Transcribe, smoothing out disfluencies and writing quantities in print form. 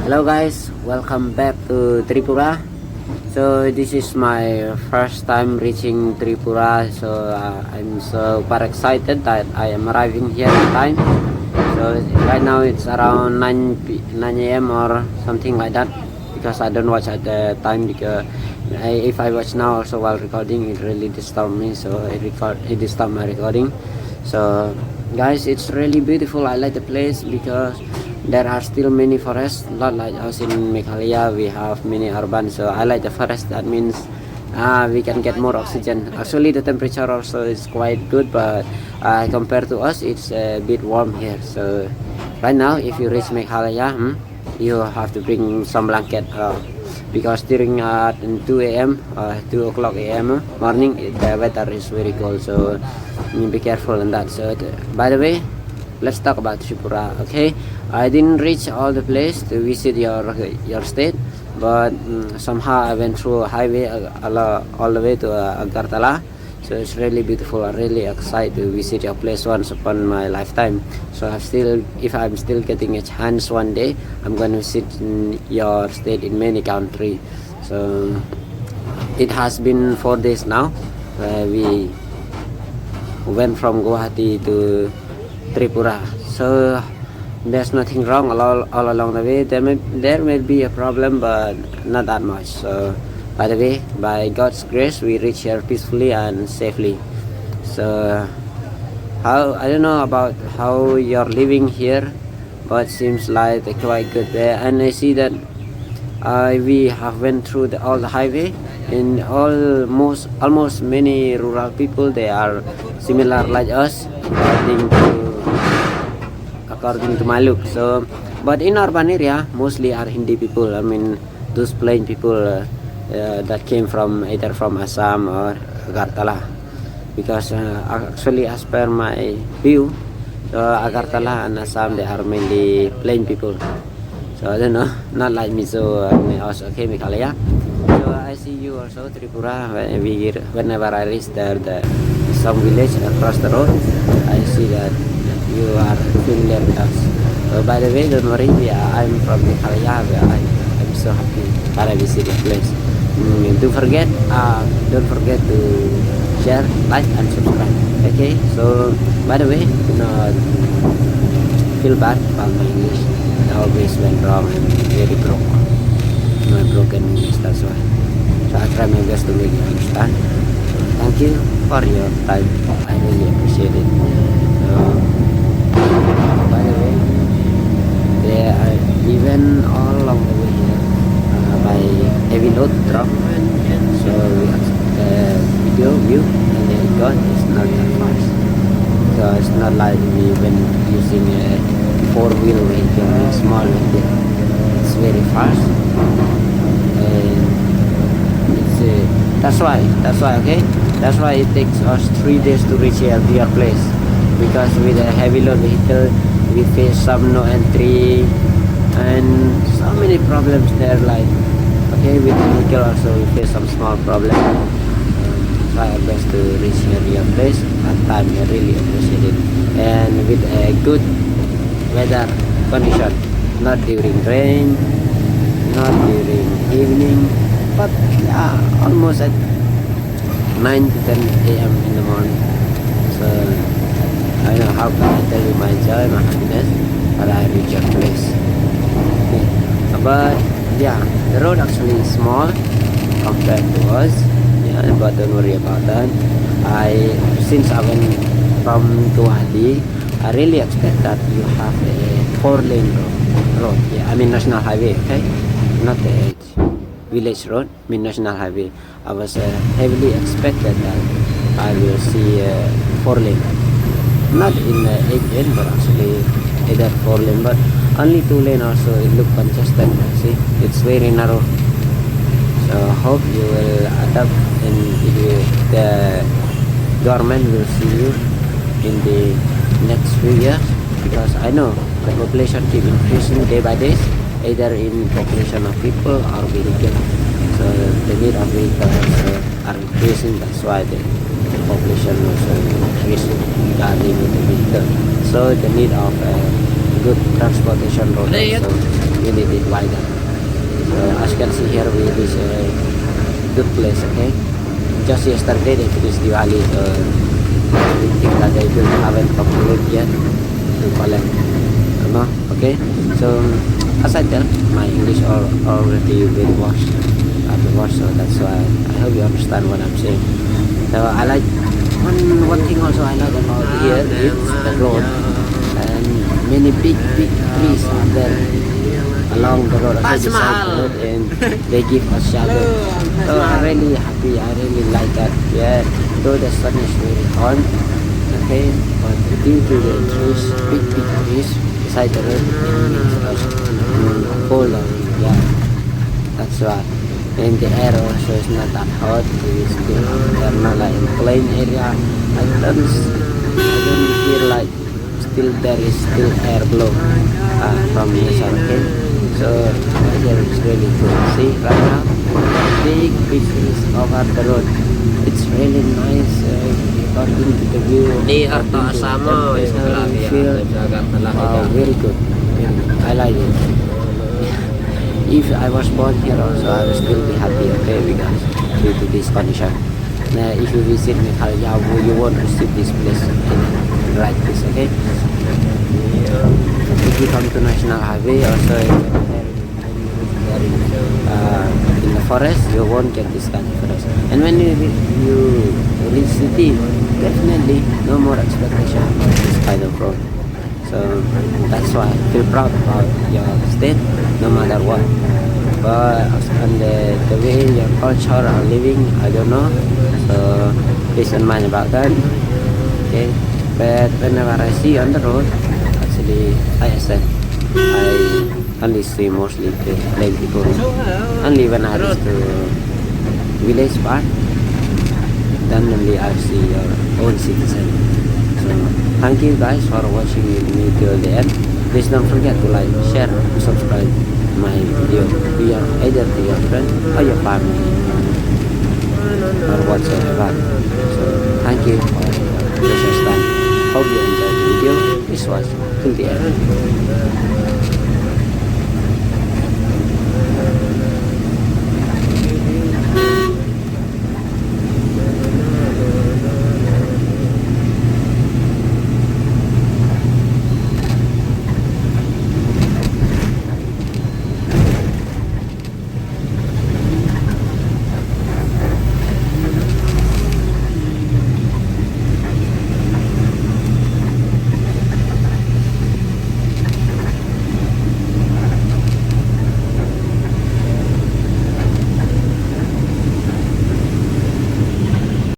Hello guys, welcome back to Tripura. So this is my first time reaching Tripura, so I'm super excited that I am arriving here on time. So right now it's around 9 a.m. or something like that, because I don't watch at the time, because if I watch now also while recording, it really disturbs me, so it disturbs my recording. So guys, it's really beautiful. I like the place because there are still many forests, not like us in Meghalaya. We have many urban, so I like the forest. That means we can get more oxygen. Actually the temperature also is quite good, but compared to us, it's a bit warm here. So right now if you reach Meghalaya, you have to bring some blanket, because during 2 a.m. 2 o'clock a.m. morning, the weather is very cold, so be careful on that. So by the way, let's talk about Tripura. Okay, I didn't reach all the place to visit your state, but somehow I went through a highway all the way to Agartala. So it's really beautiful. I'm really excited to visit your place once upon my lifetime. So if I'm still getting a chance one day, I'm going to visit your state in many countries. So it has been 4 days now. We went from Guwahati to Tripura. So there's nothing wrong all along the way. There may be a problem, but not that much. So by the way, by God's grace, we reach here peacefully and safely. So I don't know about how you're living here, but seems like they're quite good there. And I see that we have went through all the highway, and almost many rural people, they are similar like us, according to my look. So but in urban area, mostly are Hindi people. I mean, those plain people that came from either from Assam or Agartala, because actually, as per my view, Agartala and Assam, they are mainly plain people. So I don't know, not like me. So also okay, Meghalaya. So I see you also Tripura. Whenever I reach there, some village across the road, I see that you are familiar with us. So by the way, don't worry, I'm from Meghalaya. I'm so happy that I visit this place. Don't forget to share, like, and subscribe. Okay, so by the way, do not feel bad about my English. I always went wrong and very broke. My broken English, that's why. So I try my best to make you understand. So thank you for your time. I really appreciate it. So by the way, there are even all along the way here by heavy load truck. So the video view and then got is not that fast. So it's not like we when using a 4-wheel vehicle, small vehicle. It's very fast, and that's why okay. That's why it takes us 3 days to reach your place, because with a heavy load vehicle, we face some no entry and so many problems there. Like okay, with the vehicle also we face some small problem. Try our best to reach your place on time. I really appreciate it, and with a good weather condition, not during rain, not during evening, but almost at 9 to 10 a.m. in the morning. So I don't know how can I tell you my joy, my happiness that I reach your place. Okay. But yeah, the road actually is small compared to us. Yeah, but don't worry about that. Since I went from Guwahati, I really expect that you have a 4-lane road. Yeah, I mean national highway. Okay, not the village road. I mean national highway. I was heavily expected that I will see 4-lane, not in 8-lane, but actually either 4-lane, but only 2-lane also. It look congested. See, it's very narrow. So hope you will adapt, and the government will see you in the next few years, because I know the population keep increasing day by day, either in population of people or vehicle. So the need of vehicles are increasing. That's why the population also increasing regarding the vehicle. So the need of good transportation road also made it wider. So as you can see here, we reach a good place. Okay, just yesterday they finished Diwali. We think that they will haven't completed yet to collect. No, okay. So as I tell, my English already very worse, so that's why I hope you understand what I'm saying. So I like one thing also I like about here is the road, and many big trees are there along the road, beside the road, and they give us shelter. So I'm really happy. I really like that. Yeah, though the sun is very hot, okay, but due to the trees, big trees beside the road, it makes us colder. Yeah, that's why. And the air also is not that hot. It's still they're not like in plain area. I don't feel like still there is still air blow from nature. Okay, so here it's really good. See right now, big trees over the road. It's really nice. According to the view, Di Arto Asamo is feel very good. I like it. If I was born here also, I would still be happy, okay, because due to this condition. Now, if you visit Meghalaya, you won't receive this place like this, okay? If you come to National Highway, also in the forest, you won't get this kind of forest. And when you reach city, definitely no more expectation of this kind of road. So that's why I feel proud about your state, no matter what. But on the way your culture are living, I don't know. So please don't mind about that. Okay. But whenever I see on the road, actually, like I said, I only see mostly plain people. Only when I reach to village part, then only I see your own citizen. So thank you guys for watching me till the end. Please don't forget to like, share, subscribe my video to either to your friend or your family or whatsoever. So thank you for your precious time. Hope you enjoyed the video. Please watch till the end.